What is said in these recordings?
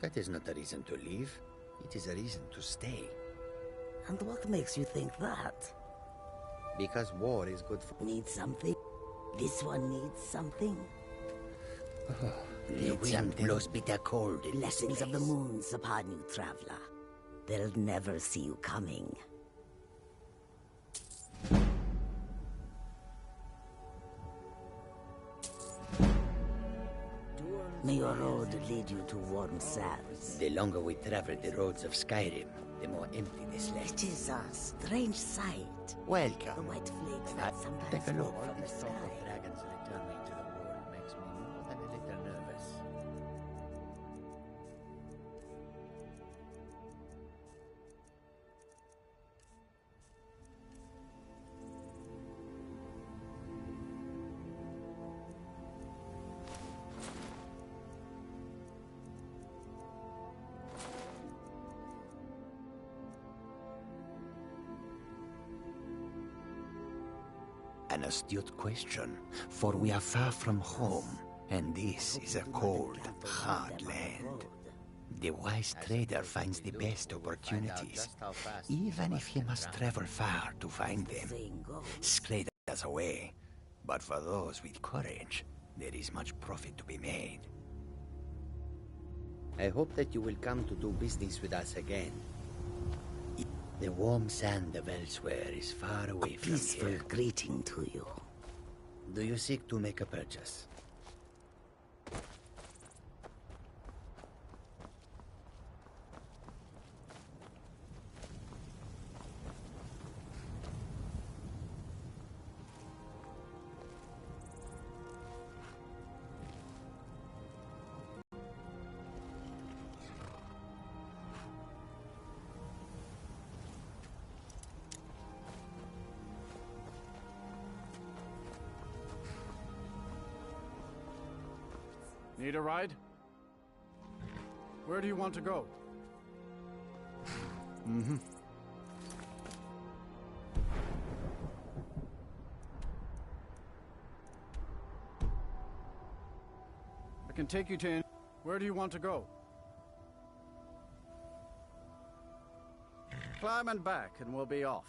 That is not a reason to leave. It is a reason to stay. And what makes you think that? Because war is good for... Need something? This one needs something? The wind blows bitter cold in Blessings of the moons upon you, traveler. They'll never see you coming. May your road lead you to warm sands. The longer we travel the roads of Skyrim, the more empty this land. It is a strange sight. The Welcome. white flakes that sometimes Take a look. fall from the This talk sky. of dragons returning to the world makes me more than a little nervous. An astute question, for we are far from home, and this is a cold, hard land. The wise trader finds the best opportunities, even if he must travel far to find them. Saying go. Scrape us away, but for those with courage, there is much profit to be made. I hope that you will come to do business with us again. The warm sand of elsewhere is far away from Peaceful here. greeting to you. Do you seek to make a purchase? Need a ride? Where do you want to go? I can take you to... Where do you want to go? Climb and back and we'll be off.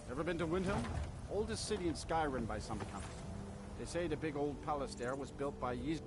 Ever been to Windhelm? Oldest city in Skyrim by some accounts. They say the big old palace there was built by Ys...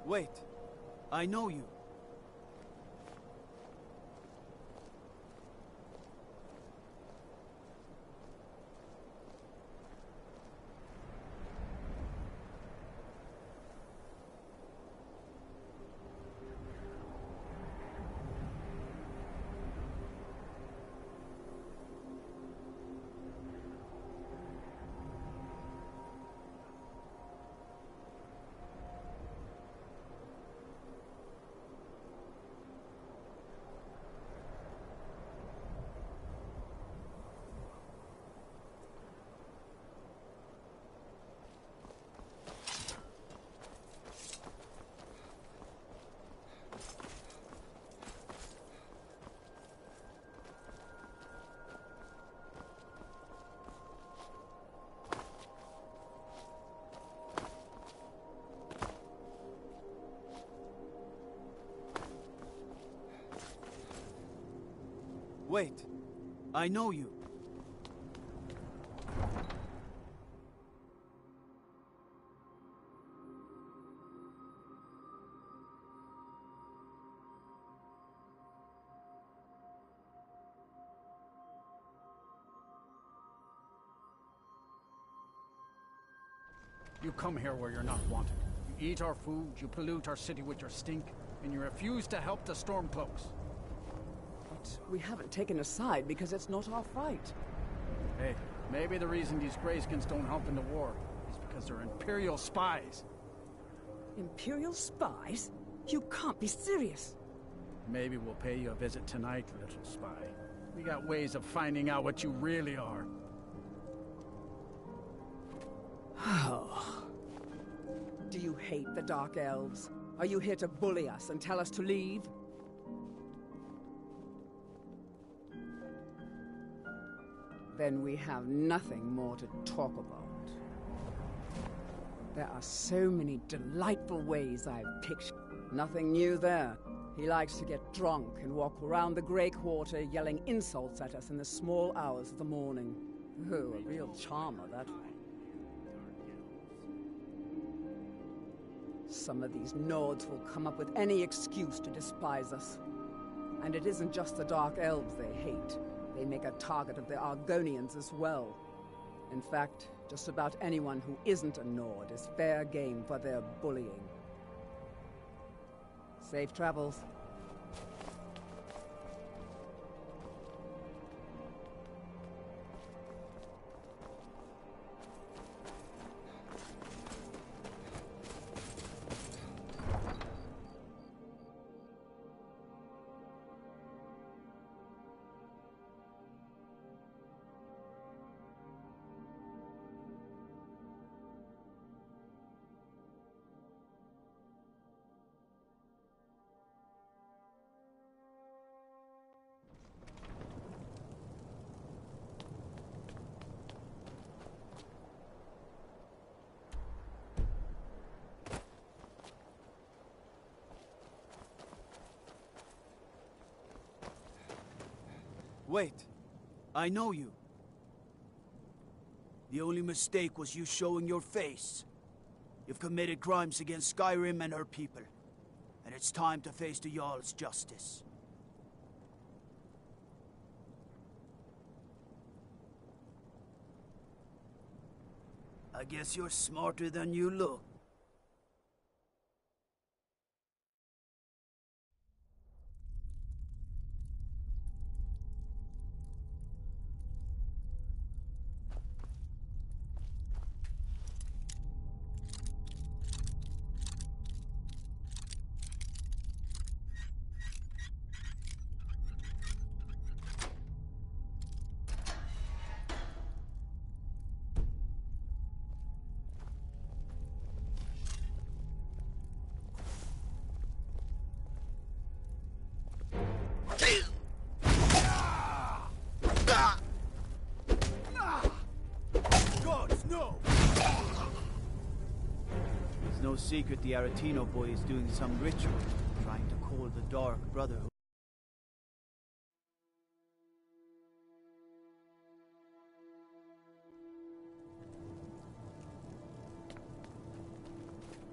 Wait, I know you. Wait. I know you. You come here where you're not wanted. You eat our food, you pollute our city with your stink, and you refuse to help the Stormcloaks. But we haven't taken a side because it's not our fight. Hey, maybe the reason these Greyskins don't help in the war is because they're Imperial spies. Imperial spies? You can't be serious. Maybe we'll pay you a visit tonight, little spy. We got ways of finding out what you really are. Oh. Do you hate the Dark Elves? Are you here to bully us and tell us to leave? Then we have nothing more to talk about. There are so many delightful ways I've pictured. Nothing new there. He likes to get drunk and walk around the Grey Quarter yelling insults at us in the small hours of the morning. Oh, a real charmer, that one. Some of these Nords will come up with any excuse to despise us. And it isn't just the Dark Elves they hate. They make a target of the Argonians as well. In fact, just about anyone who isn't a Nord is fair game for their bullying. Safe travels. Wait. I know you. The only mistake was you showing your face. You've committed crimes against Skyrim and her people. And it's time to face the Jarl's justice. I guess you're smarter than you look. No secret the Aretino boy is doing some ritual, trying to call the Dark Brotherhood.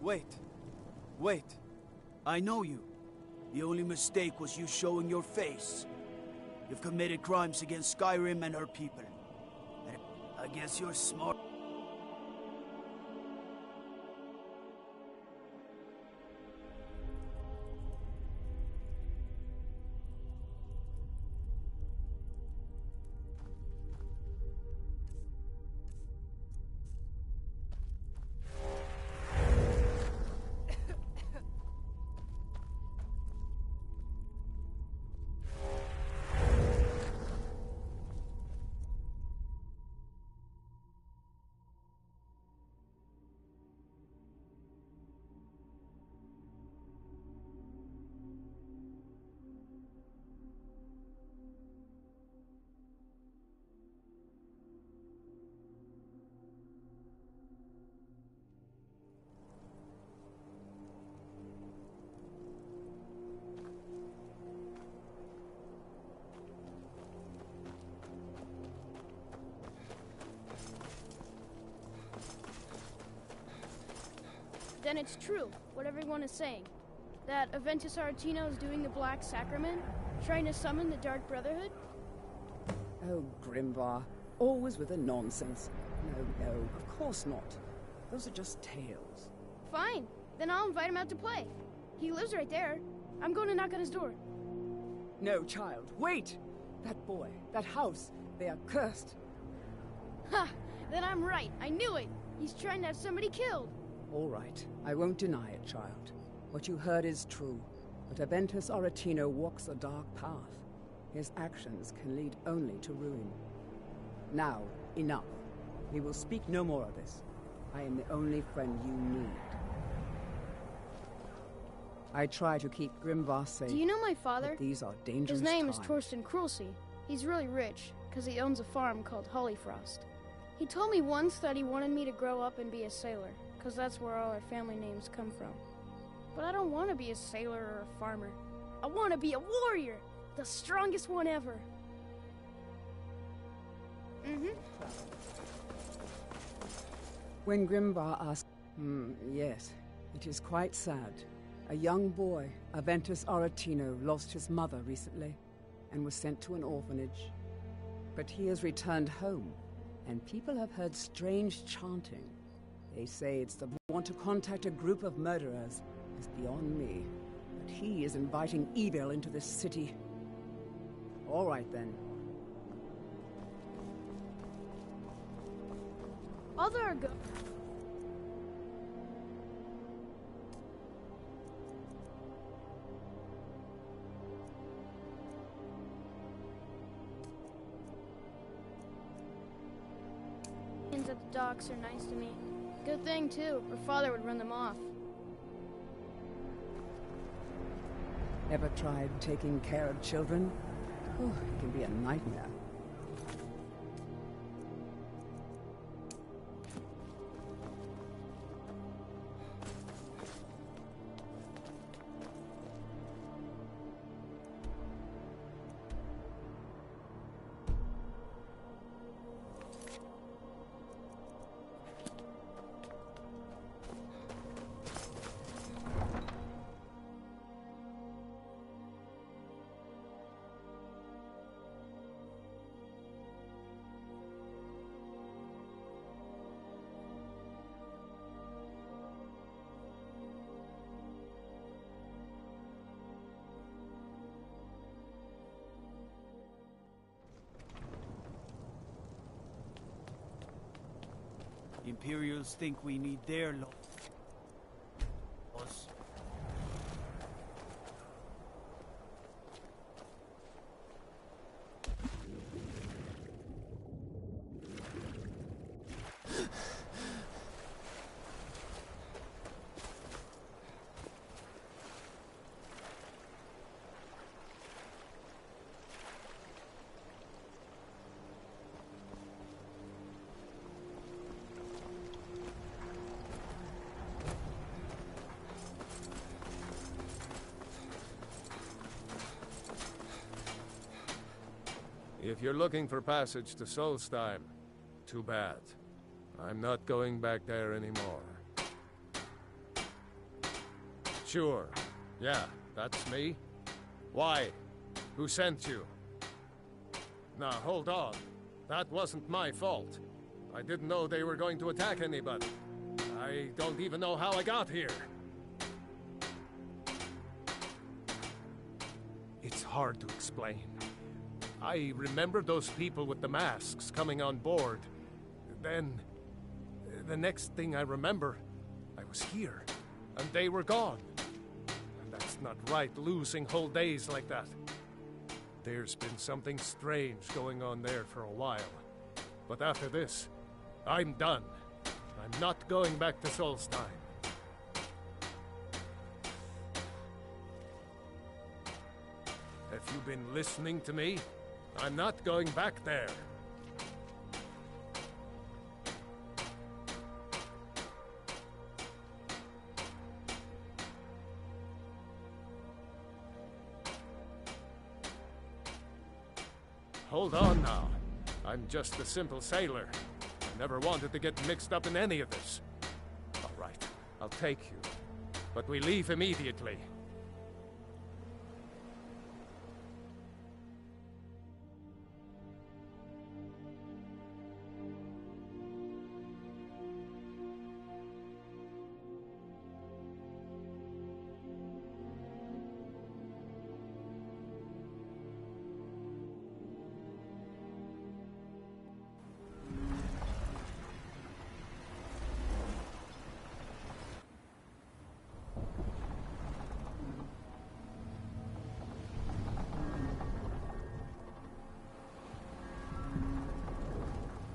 Wait. Wait. I know you. The only mistake was you showing your face. You've committed crimes against Skyrim and her people. And I guess you're smart. then it's true, what everyone is saying. That Aventus Aretino is doing the Black Sacrament, trying to summon the Dark Brotherhood? Oh, Grimvar, always with the nonsense. No, of course not. Those are just tales. Fine, then I'll invite him out to play. He lives right there. I'm going to knock on his door. No, child, wait! That boy, that house, they are cursed. Ha! Then I'm right. I knew it. He's trying to have somebody killed. All right, I won't deny it, child. What you heard is true. But Aventus Aretino walks a dark path. His actions can lead only to ruin. Now, enough. We will speak no more of this. I am the only friend you need. I try to keep Grimvar safe. Do you know my father? But these are dangerous His name times. is Torsten Krulsey. He's really rich, because he owns a farm called Hollyfrost. He told me once that he wanted me to grow up and be a sailor, because that's where all our family names come from. But I don't want to be a sailor or a farmer. I want to be a warrior! The strongest one ever! When Grimvar asked... yes, it is quite sad. A young boy, Aventus Aretino, lost his mother recently and was sent to an orphanage. But he has returned home, and people have heard strange chanting. They say it's the want to contact a group of murderers is beyond me. But he is inviting evil into this city. All right, then. Other go. At the docks are nice to me. Good thing, too, or father would run them off. Ever tried taking care of children? Oh, it can be a nightmare. Imperials think we need their laws. If you're looking for passage to Solstheim, too bad. I'm not going back there anymore. Sure. Yeah, that's me. Why? Who sent you? Now, hold on. That wasn't my fault. I didn't know they were going to attack anybody. I don't even know how I got here. It's hard to explain. I remember those people with the masks coming on board. Then, the next thing I remember, I was here, and they were gone. And that's not right, losing whole days like that. There's been something strange going on there for a while. But after this, I'm done. I'm not going back to Solstheim. Have you been listening to me? I'm not going back there. Hold on now. I'm just a simple sailor. I never wanted to get mixed up in any of this. All right, I'll take you. but we leave immediately.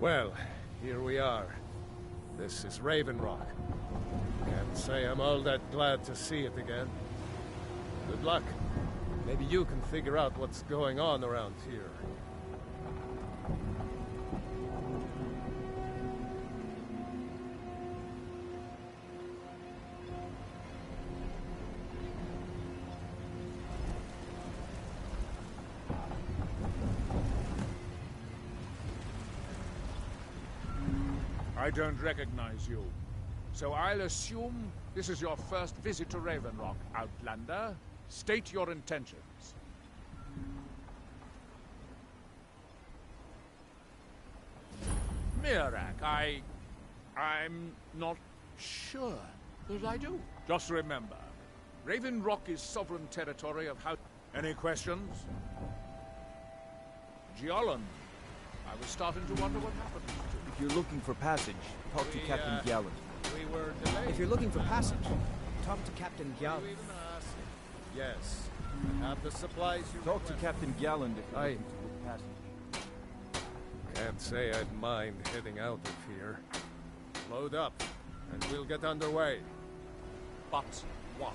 Well, here we are. This is Raven Rock. Can't say I'm all that glad to see it again. Good luck. Maybe you can figure out what's going on around here. I don't recognize you. So I'll assume this is your first visit to Raven Rock, Outlander. State your intentions. Mirak, I'm not sure that I do. Just remember, Raven Rock is sovereign territory of how... Any questions? Giolland, I was starting to wonder what happened. If you're looking for passage, talk to Captain Gallant. We were delayed. If you're looking for passage, talk to Captain Gallant. Yes. I have the supplies you Talk to Captain Gallant if you're I- looking to book passage. Can't say I'd mind heading out of here. Load up, and we'll get underway. But what?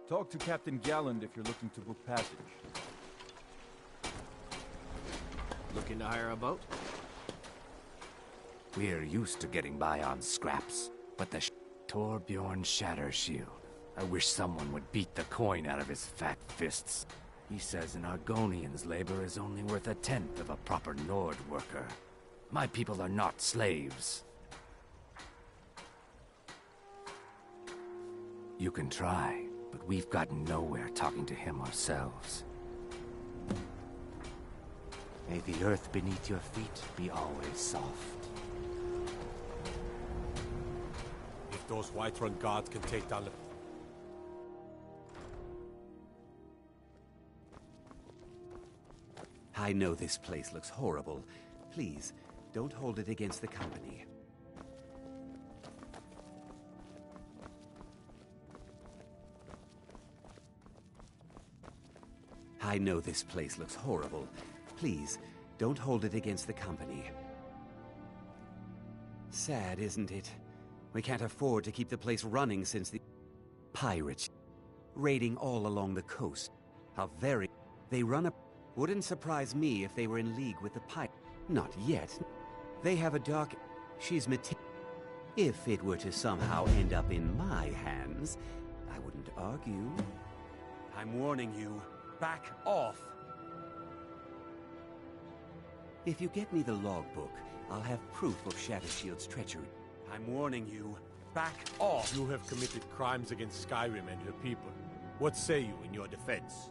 Talk to Captain Gallant if you're looking to book passage. Looking to hire a boat? We're used to getting by on scraps, but the Torbjorn Shattershield. I wish someone would beat the coin out of his fat fists. He says an Argonian's labor is only worth a tenth of a proper Nord worker. My people are not slaves. You can try, but we've gotten nowhere talking to him ourselves. May the earth beneath your feet be always soft. If those Whiterun guards can take down the... I know this place looks horrible. Please, don't hold it against the company. I know this place looks horrible. Please, don't hold it against the company. Sad, isn't it? We can't afford to keep the place running since the pirates raiding all along the coast. How very... They run a... Wouldn't surprise me if they were in league with the pirates. Not yet. They have a dark... She's If it were to somehow end up in my hands, I wouldn't argue. I'm warning you. Back off! If you get me the logbook, I'll have proof of Shattershield's treachery. I'm warning you. Back off! You have committed crimes against Skyrim and her people. What say you in your defense?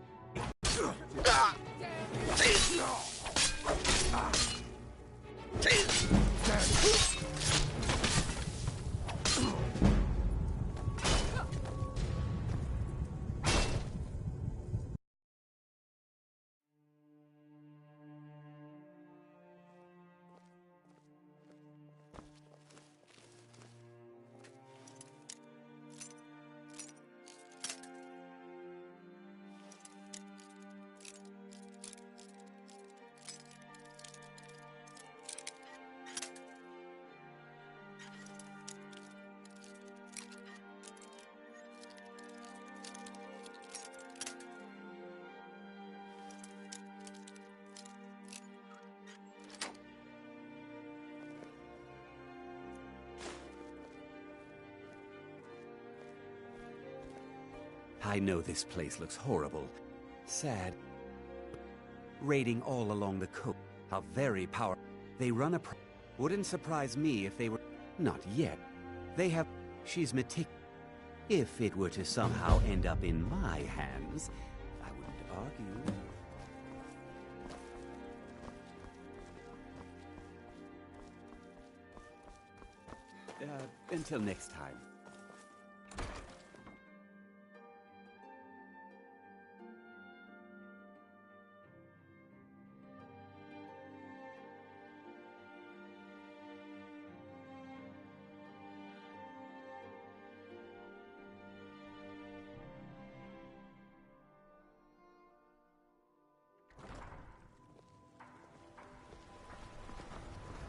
I know this place looks horrible. Sad. Raiding all along the coast. How very powerful. They run a wouldn't surprise me if they were... Not yet. They have... She's meticulous. If it were to somehow end up in my hands, I wouldn't argue. Until next time.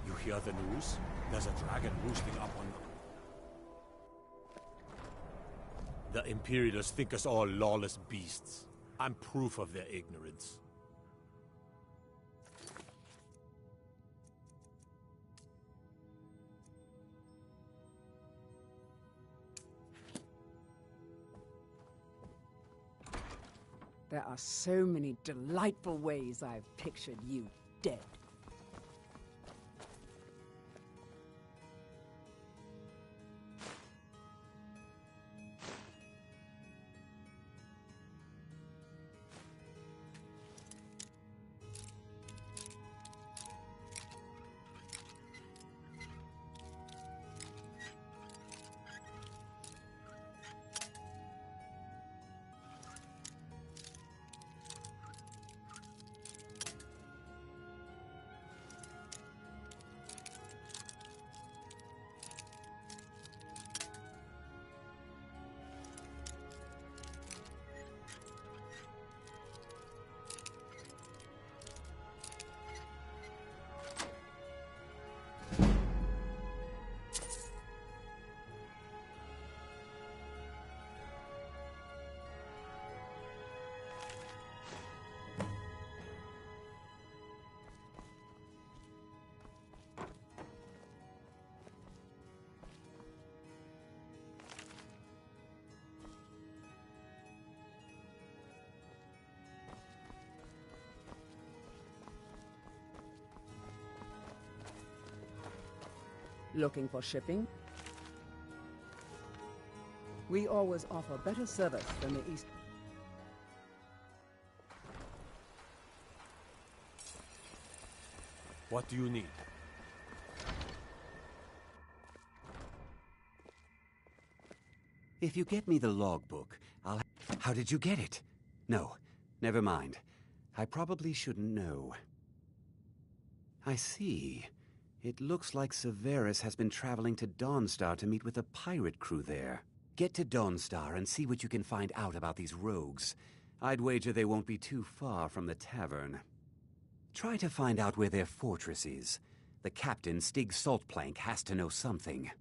You hear the news? There's a dragon roosting up on... The Imperialists think us all lawless beasts. I'm proof of their ignorance. There are so many delightful ways I've pictured you dead. Looking for shipping? We always offer better service than the East. What do you need? If you get me the logbook, I'll... How did you get it? No, never mind. I probably shouldn't know. I see. It looks like Severus has been traveling to Dawnstar to meet with a pirate crew there. Get to Dawnstar and see what you can find out about these rogues. I'd wager they won't be too far from the tavern. Try to find out where their fortress is. The captain, Stig Saltplank, has to know something.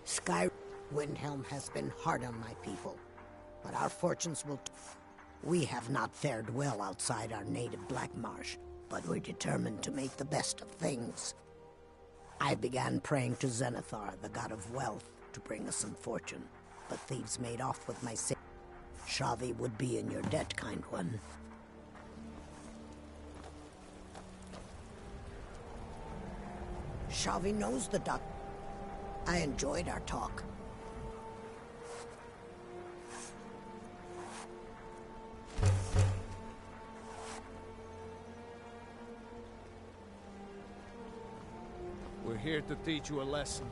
Skyrim Windhelm has been hard on my people, but our fortunes will... We have not fared well outside our native Black Marsh, but we're determined to make the best of things. I began praying to Zenithar, the god of wealth, to bring us some fortune, but thieves made off with my sa... Shavi would be in your debt, kind one. Shavi knows the doc... I enjoyed our talk. We're here to teach you a lesson.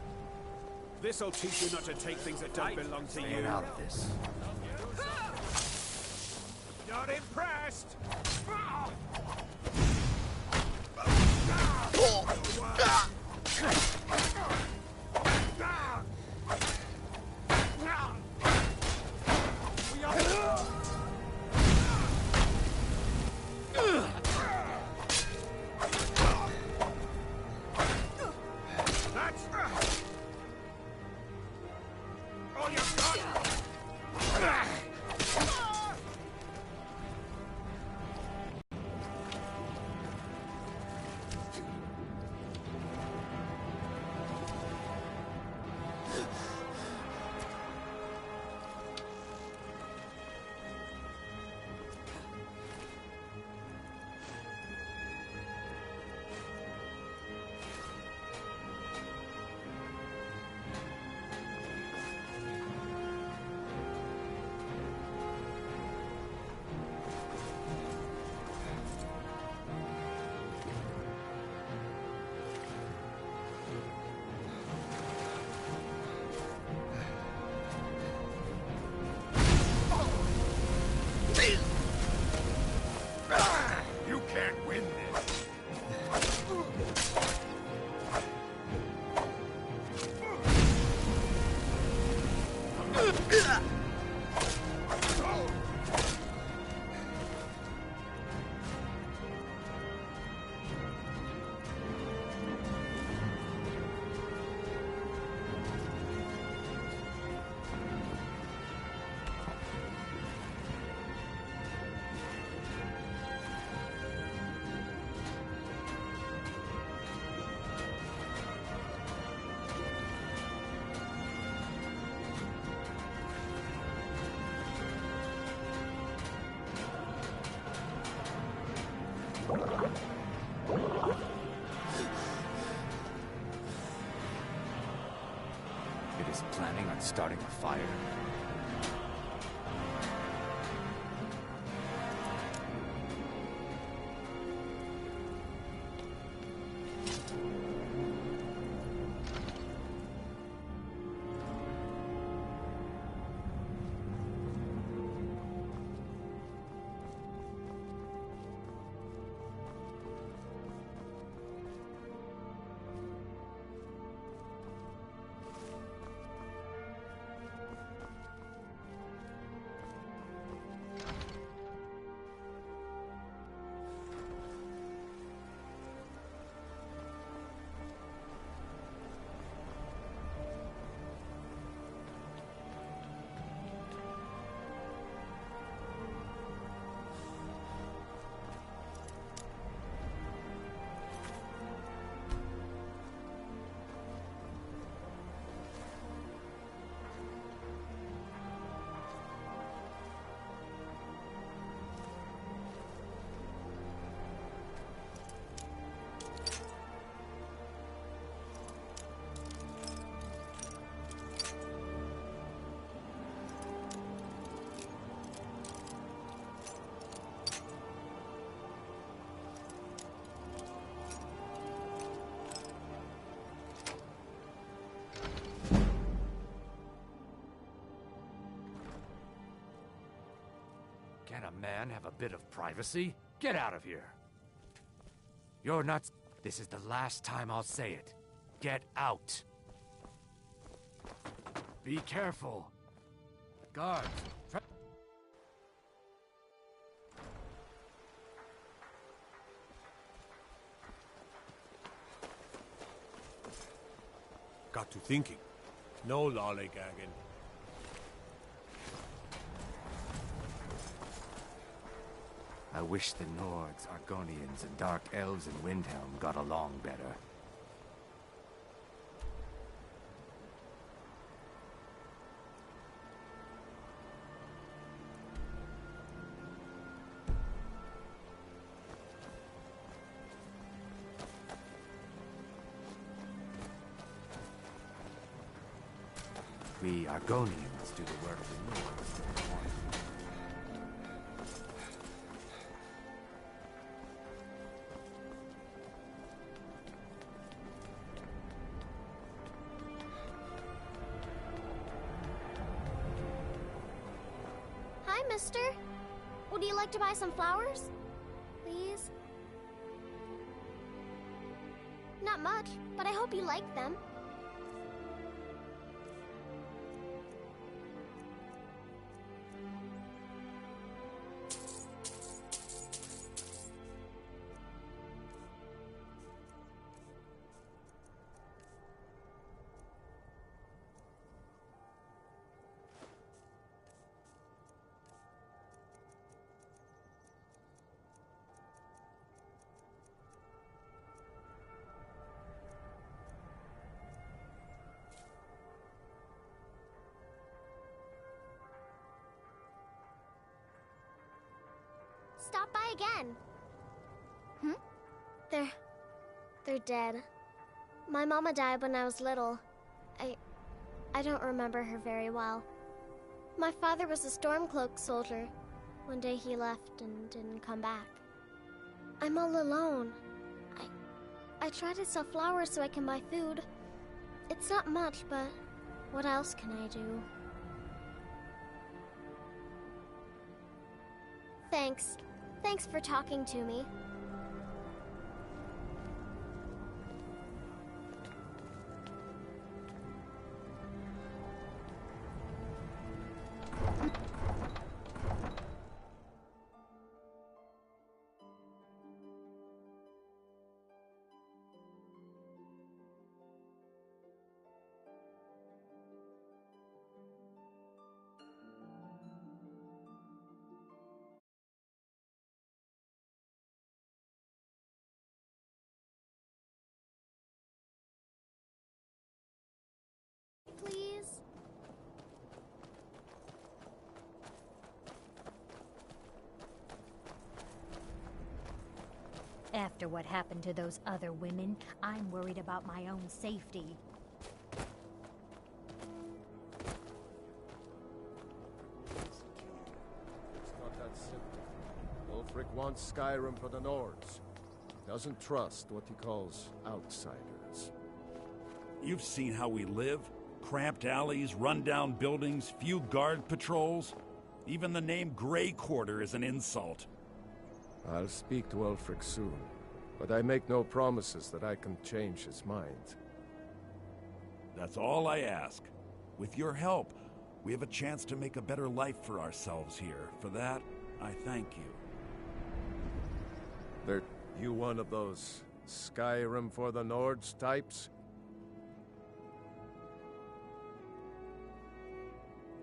This'll teach you not to take things that don't belong to you. Get out of this. Not impressed! It is planning on starting a fire. Can a man have a bit of privacy? Get out of here! You're not... This is the last time I'll say it. Get out! Be careful! Guards! Got to thinking. No lollygagging. I wish the Nords, Argonians, and Dark Elves in Windhelm got along better. We Argonians do the work of the Nords. Hi, mister. Would you like to buy some flowers? Please? Not much, but I hope you like them. Stop by again. They're dead. My mama died when I was little. I don't remember her very well. My father was a Stormcloak soldier. One day he left and didn't come back. I'm all alone. I try to sell flowers so I can buy food. It's not much, but what else can I do? Thanks. Thanks for talking to me. After what happened to those other women, I'm worried about my own safety. It's not that simple. Ulfric wants Skyrim for the Nords. He doesn't trust what he calls outsiders. You've seen how we live. Cramped alleys, run-down buildings, few guard patrols. Even the name Grey Quarter is an insult. I'll speak to Ulfric soon, but I make no promises that I can change his mind. That's all I ask. With your help, we have a chance to make a better life for ourselves here. For that, I thank you. Are you one of those Skyrim for the Nords types?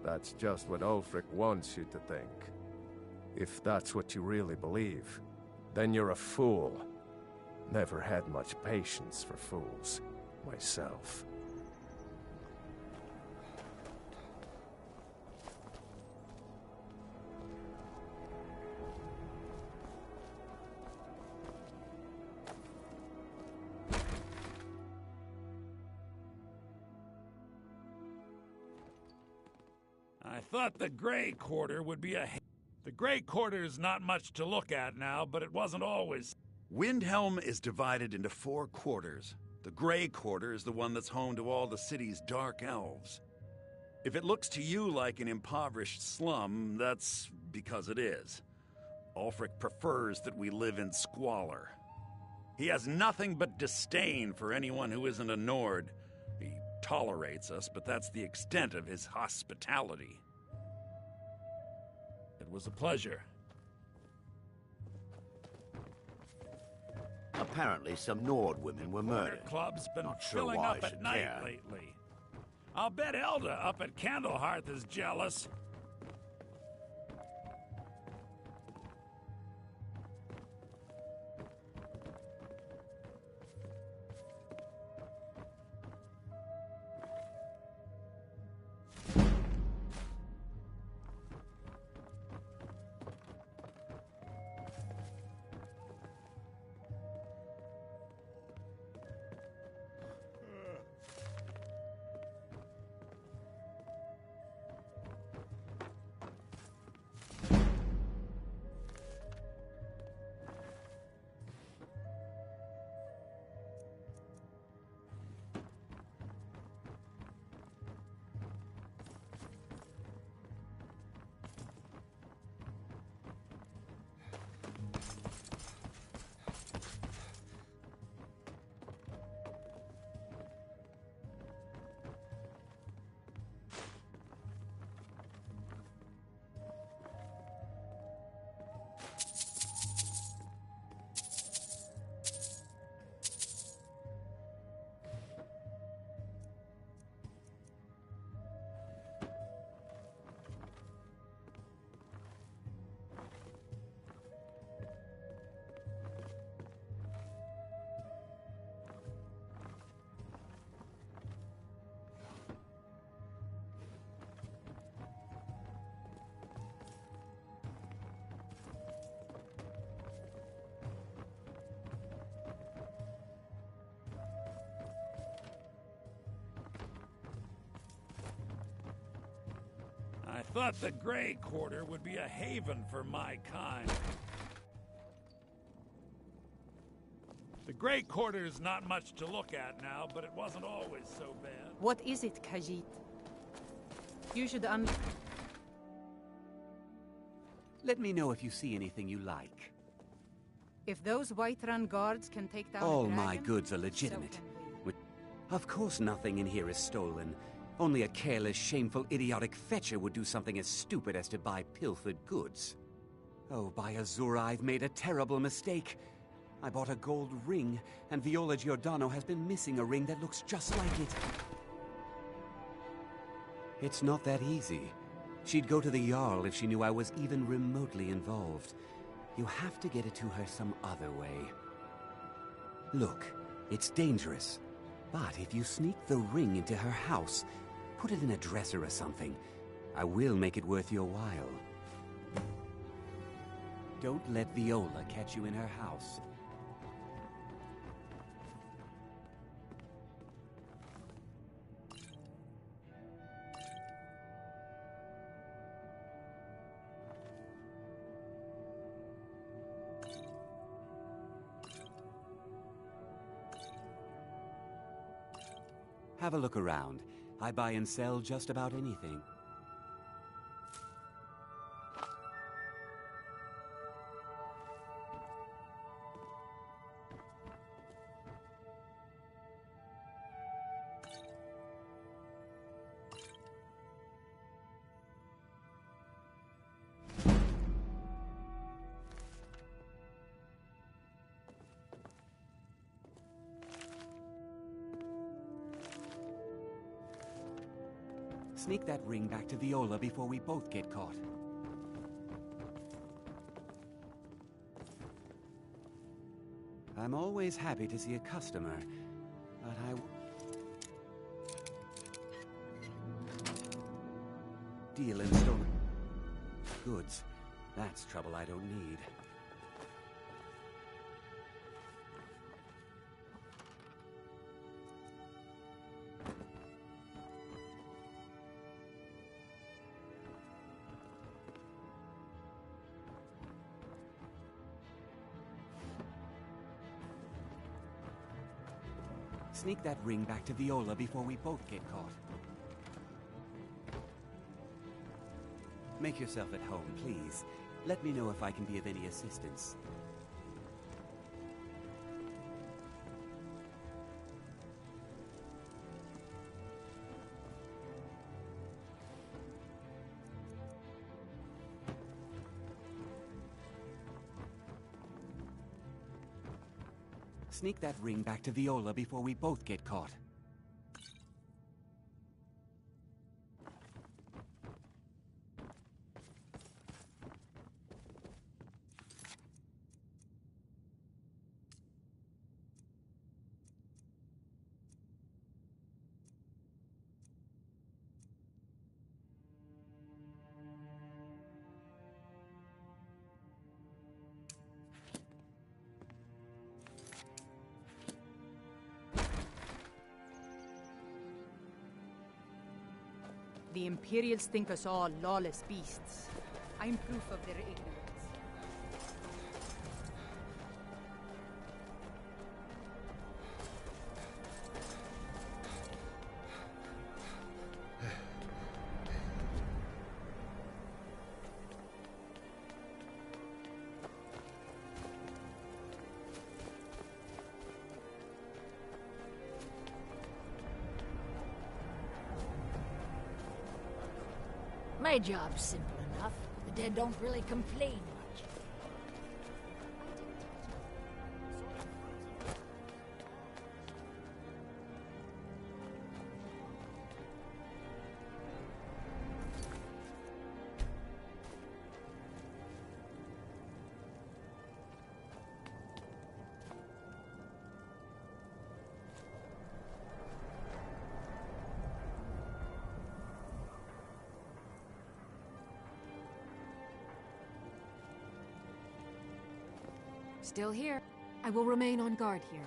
That's just what Ulfric wants you to think. If that's what you really believe, then you're a fool. Never had much patience for fools, myself. I thought the Grey Quarter would be a... The Grey Quarter is not much to look at now, but it wasn't always. Windhelm is divided into 4 quarters. The Grey Quarter is the one that's home to all the city's dark elves. If it looks to you like an impoverished slum, that's because it is. Ulfric prefers that we live in squalor. He has nothing but disdain for anyone who isn't a Nord. He tolerates us, but that's the extent of his hospitality. It was a pleasure. Apparently some Nord women were murdered. Their club's been Not sure filling why up I at should night care. lately. I'll bet Elda up at Candlehearth is jealous. I thought the Grey Quarter would be a haven for my kind. The Grey Quarter is not much to look at now, but it wasn't always so bad. What is it, Khajiit? You should Let me know if you see anything you like. If those Whiterun guards can take down All a dragon, my goods are legitimate. Of course nothing in here is stolen. Only a careless, shameful, idiotic fetcher would do something as stupid as to buy pilfered goods. Oh, by Azura, I've made a terrible mistake. I bought a gold ring, and Viola Giordano has been missing a ring that looks just like it. It's not that easy. She'd go to the Jarl if she knew I was even remotely involved. You have to get it to her some other way. Look, it's dangerous. But if you sneak the ring into her house, put it in a dresser or something, I will make it worth your while. Don't let Viola catch you in her house. Have a look around. I buy and sell just about anything. Sneak that ring back to Viola before we both get caught. I'm always happy to see a customer, but deal in stolen goods. That's trouble I don't need. Sneak that ring back to Viola before we both get caught. Make yourself at home, please. Let me know if I can be of any assistance. Sneak that ring back to Viola before we both get caught. The Imperials think us all lawless beasts. I'm proof of their ignorance. My job's simple enough. The dead don't really complain much. Still here. I will remain on guard here.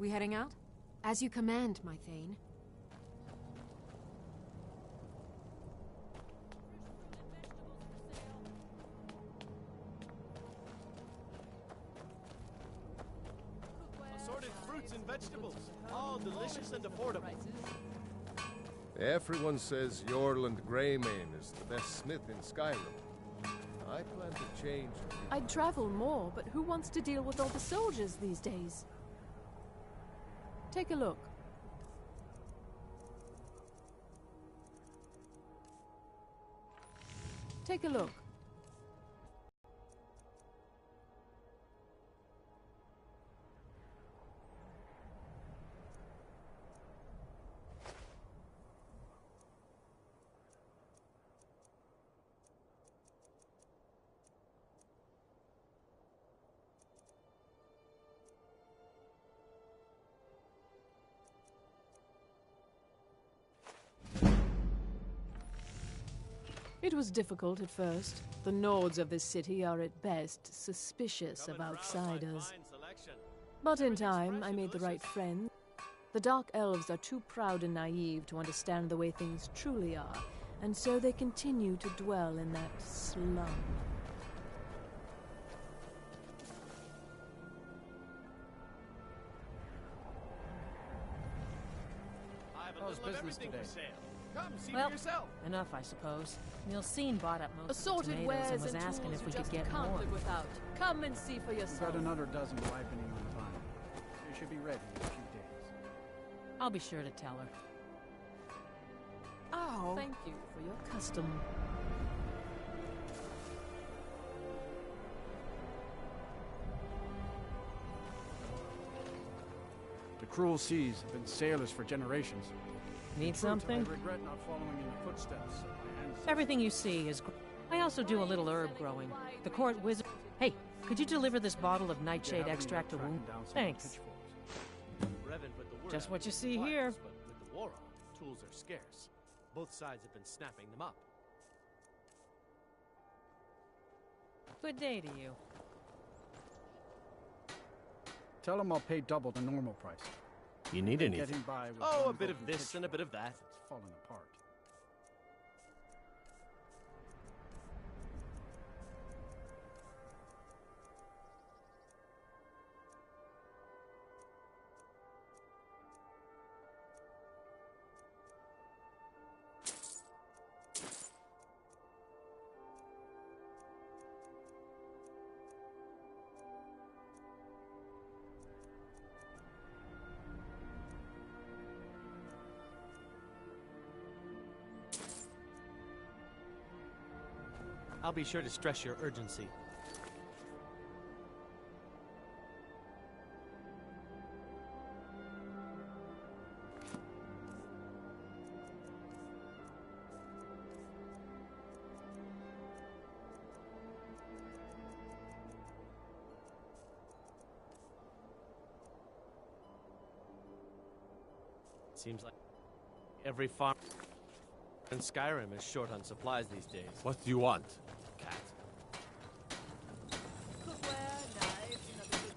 We heading out? As you command, my Thane. Assorted fruits and vegetables, all delicious and affordable. Everyone says Yorland Greymane is the best smith in Skyrim. I plan to change. I'd travel more, but who wants to deal with all the soldiers these days? Take a look. Take a look. It was difficult at first. The Nords of this city are at best suspicious of outsiders. But in time, I made the right friends. The Dark Elves are too proud and naive to understand the way things truly are, and so they continue to dwell in that slum. How's business today? Come, see Well, for yourself. enough, I suppose. Milsine bought up most Assorted of the wares tomatoes and was and asking tools if we you could just get can't more. live without. Come and see for We've yourself. got another dozen ripening on vine. They should be ready in a few days. I'll be sure to tell her. Oh. Thank you for your custom. The cruel seas have been sailors for generations. Need something? I regret not following in the footsteps of my ancestors. Everything you see is... I also do a little herb growing. The court wizard... Hey, could you deliver this bottle of nightshade extract to Wound? Thanks. Just what you see here. But with the war on, tools are scarce. Both sides have been snapping them up. Good day to you. Tell them I'll pay double the normal price. You need anything? Getting by with Oh, a one bit of broken this and a bit of that. It's falling apart. I'll be sure to stress your urgency. Seems like every farm in Skyrim is short on supplies these days. What do you want? Cat.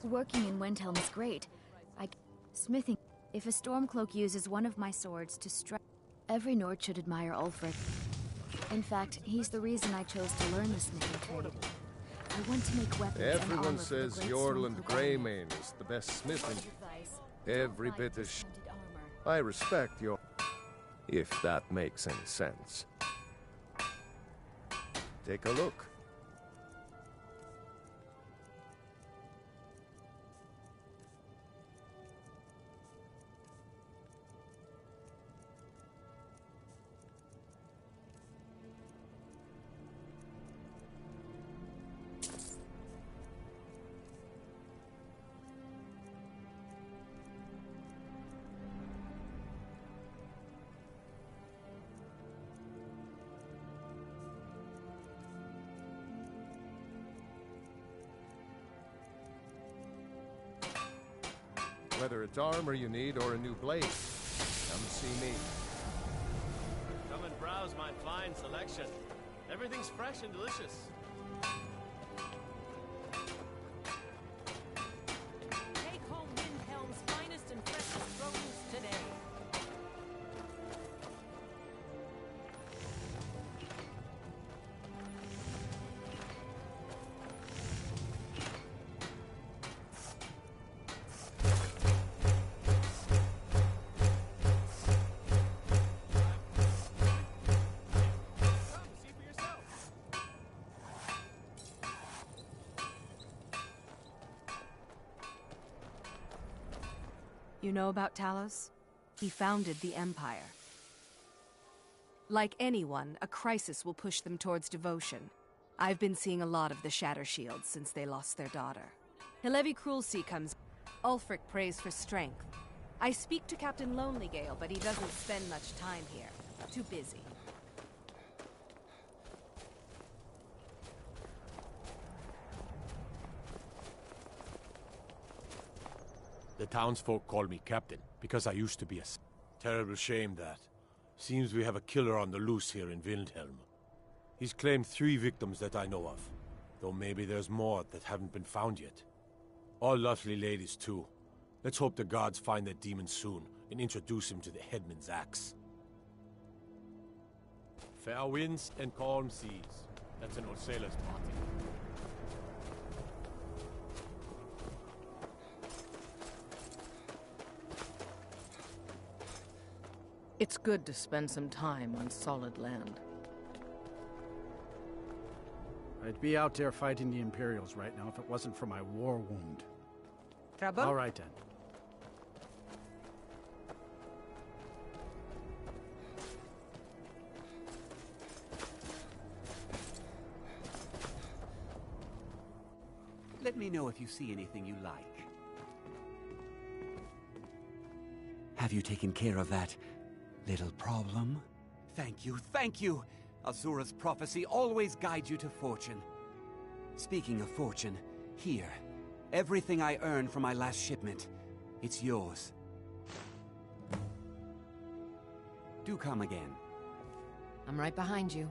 Working in Windhelm is great. Smithing. If a Stormcloak uses one of my swords to strike, every Nord should admire Ulfric. In fact, he's the reason I chose to learn the smithing trade. I want to make weapons and Everyone armor for the says great Yorland Stormcloak army. Greymane is the best smith in every bit of I respect your... if that makes any sense. Take a look. Whether it's armor you need or a new blade, come see me. Come and browse my fine selection. Everything's fresh and delicious. Take home Windhelm's finest and You know about Talos? He founded the Empire. Like anyone, a crisis will push them towards devotion. I've been seeing a lot of the Shatter Shields since they lost their daughter. Hilevi Cruelty comes. Ulfric prays for strength. I speak to Captain Lonelygale, but he doesn't spend much time here. Too busy. The townsfolk call me captain, because I used to be a... Terrible shame that. Seems we have a killer on the loose here in Windhelm. He's claimed 3 victims that I know of, though maybe there's more that haven't been found yet. All lovely ladies, too. Let's hope the gods find that demon soon, and introduce him to the headman's axe. Fair winds and calm seas. That's an old sailor's party. It's good to spend some time on solid land. I'd be out there fighting the Imperials right now if it wasn't for my war wound. Trouble? All right, then. Let me know if you see anything you like. Have you taken care of that little problem? Thank you, thank you! Azura's prophecy always guides you to fortune. Speaking of fortune, here. Everything I earned from my last shipment. It's yours. Do come again. I'm right behind you.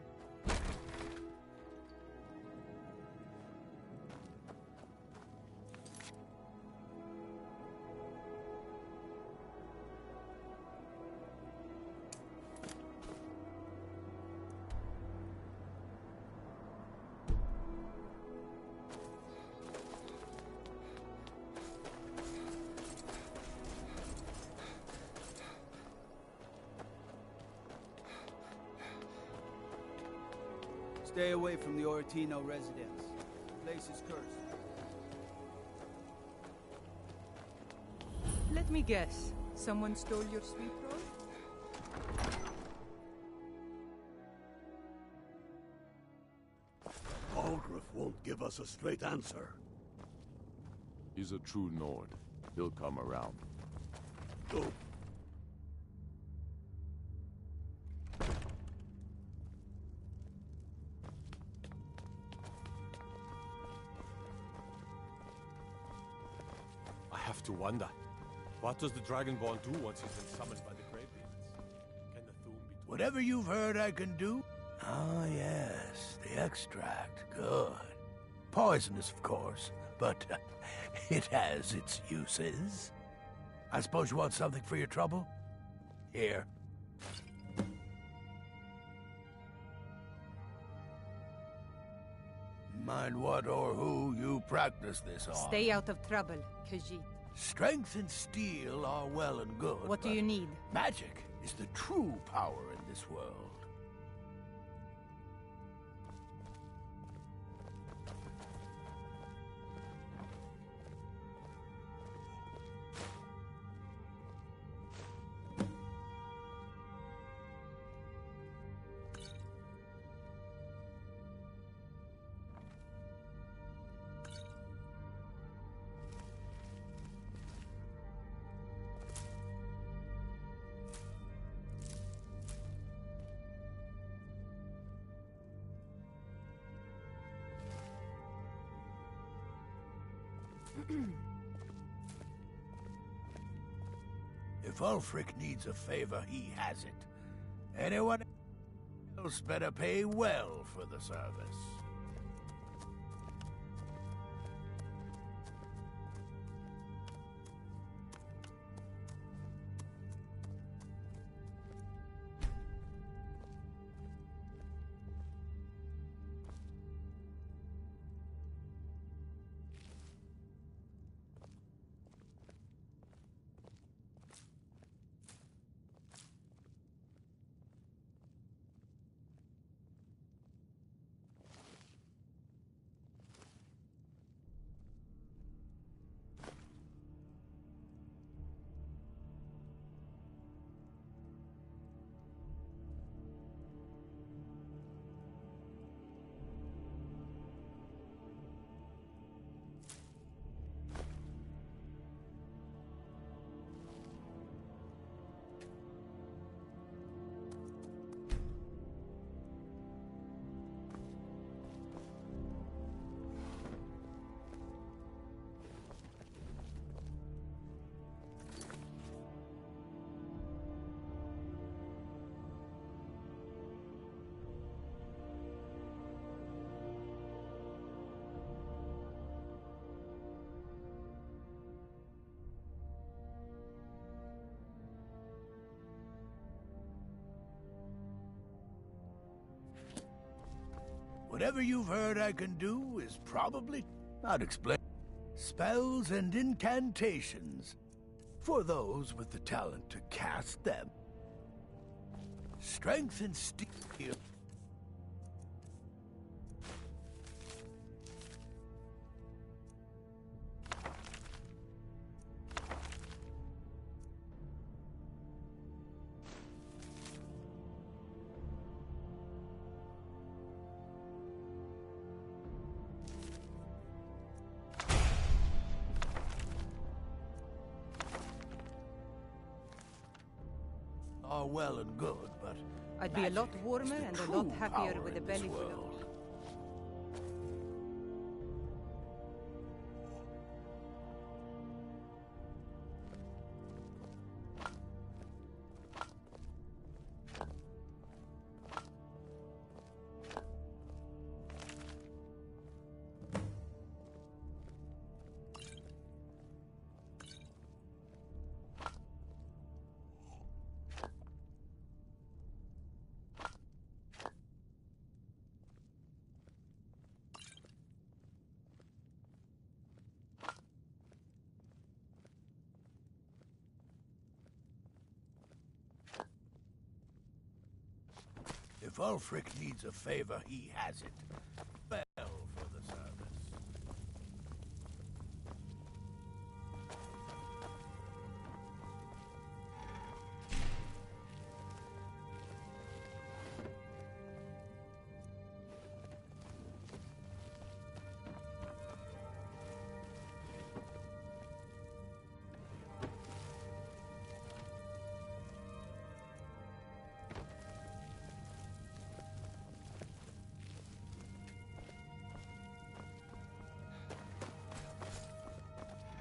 Stay away from the Oratino residence. The place is cursed. Let me guess. Someone stole your sweet roll? Aldrich won't give us a straight answer. He's a true Nord. He'll come around. Go. I have to wonder. What does the Dragonborn do once he's been summoned by the Greybeards? Can the Thune be... Whatever you've heard I can do? Ah, yes. The extract. Good. Poisonous, of course, but it has its uses. I suppose you want something for your trouble? Here. Mind what or who you practice this on. Stay out of trouble, Khajiit. Strength and steel are well and good. What do you need? Magic is the true power in this world. If Ulfric needs a favor, he has it. Anyone else better pay well for the service. Whatever you've heard I can do is probably not explain. Spells and incantations. For those with the talent to cast them. Strength and steel. Are well and good, but I'd be a lot warmer and a lot happier with a belly full of... If Ulfric needs a favor, he has it. Well for the service.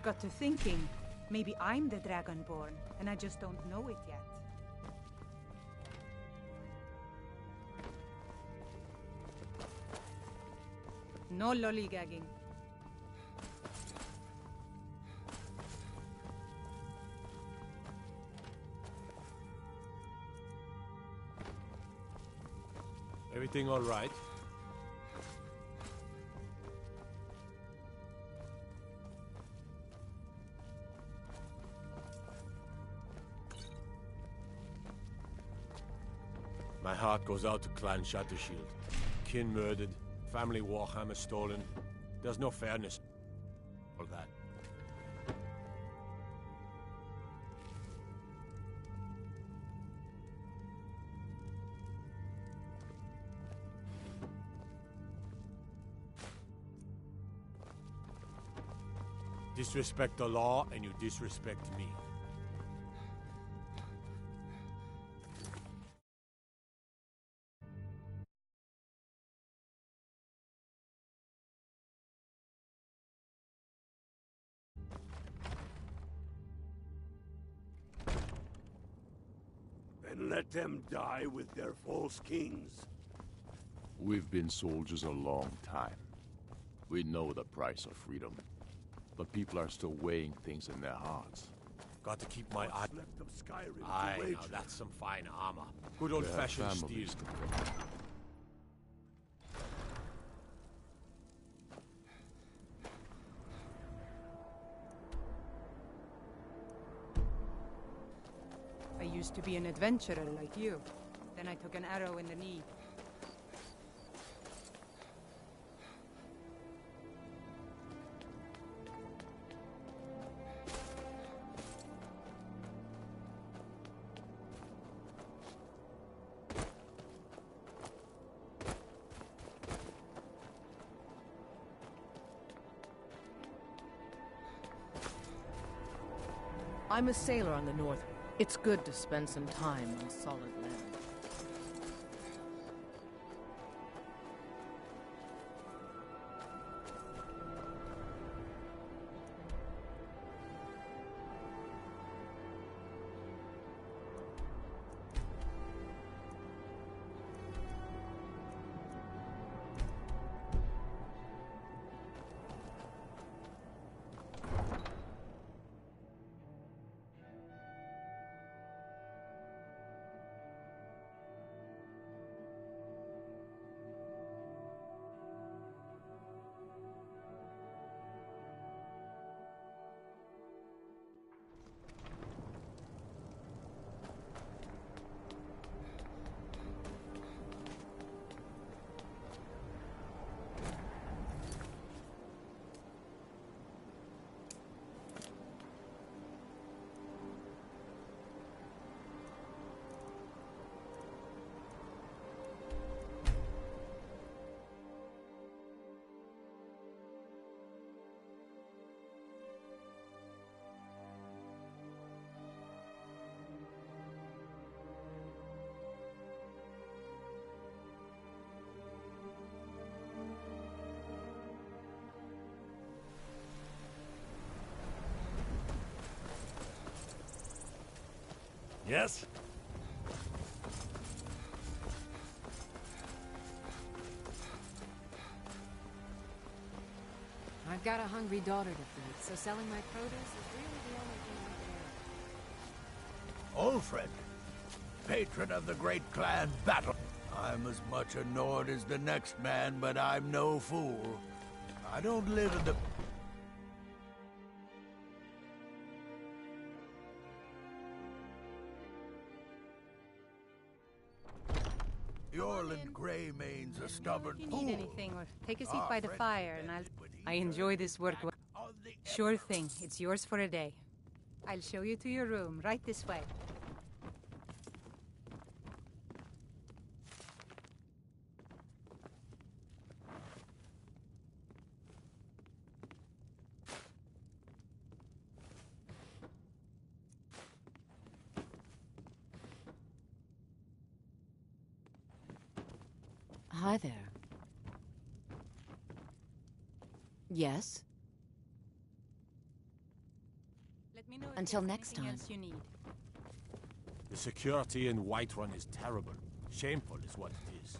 Got to thinking, maybe I'm the Dragonborn, and I just don't know it yet. No lollygagging. Everything all right? My heart goes out to Clan Shattershield. Kin murdered, family warhammer stolen. There's no fairness. All that. Disrespect the law and you disrespect me. And let them die with their false kings. We've been soldiers a long time. We know the price of freedom. But people are still weighing things in their hearts. Got to keep my eye. Left of Skyrim Aye, to now wage that's some fine armor. Good old-fashioned steel. I used to be an adventurer like you. Then I took an arrow in the knee. I'm a sailor on the north. It's good to spend some time on solid land. Yes? I've got a hungry daughter to feed, so selling my produce is really the only thing I do. Ulfric, patron of the great clan Battle. I'm as much a Nord as the next man, but I'm no fool. I don't live in the... Yorland Greymane's a stubborn If you fool. need anything, or take a seat by the fire, and I enjoy this work. Sure thing. It's yours for a day. I'll show you to your room, right this way. Hi there. Yes? Let me know if Until there's next anything time. else you need. The security in Whiterun is terrible. Shameful is what it is.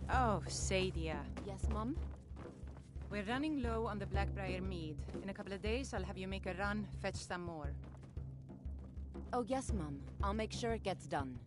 Oh, Sadia. Yes, Mum? We're running low on the Blackbriar mead. In a couple of days, I'll have you make a run, fetch some more. Oh, yes, Mum. I'll make sure it gets done.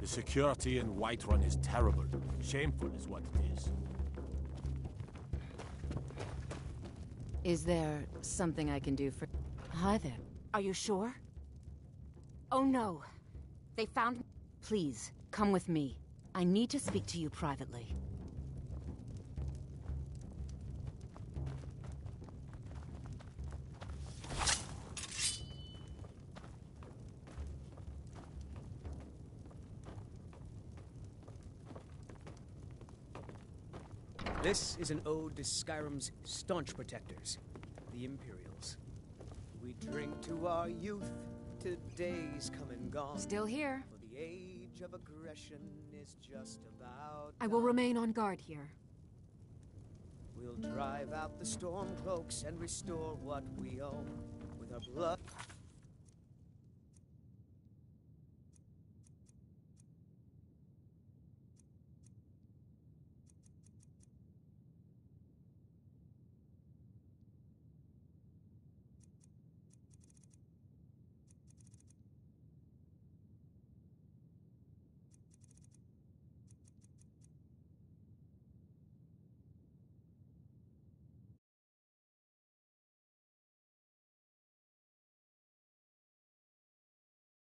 The security in Whiterun is terrible. Shameful is what it is. Is there something I can do for... Hi there. Are you sure? Oh no. They found... Please, come with me. I need to speak to you privately. This is an ode to Skyrim's staunch protectors, the Imperials. We drink to our youth, to days come and gone. Still here. For the age of aggression is just about I will remain on guard here. We'll drive out the storm cloaks and restore what we own with our blood.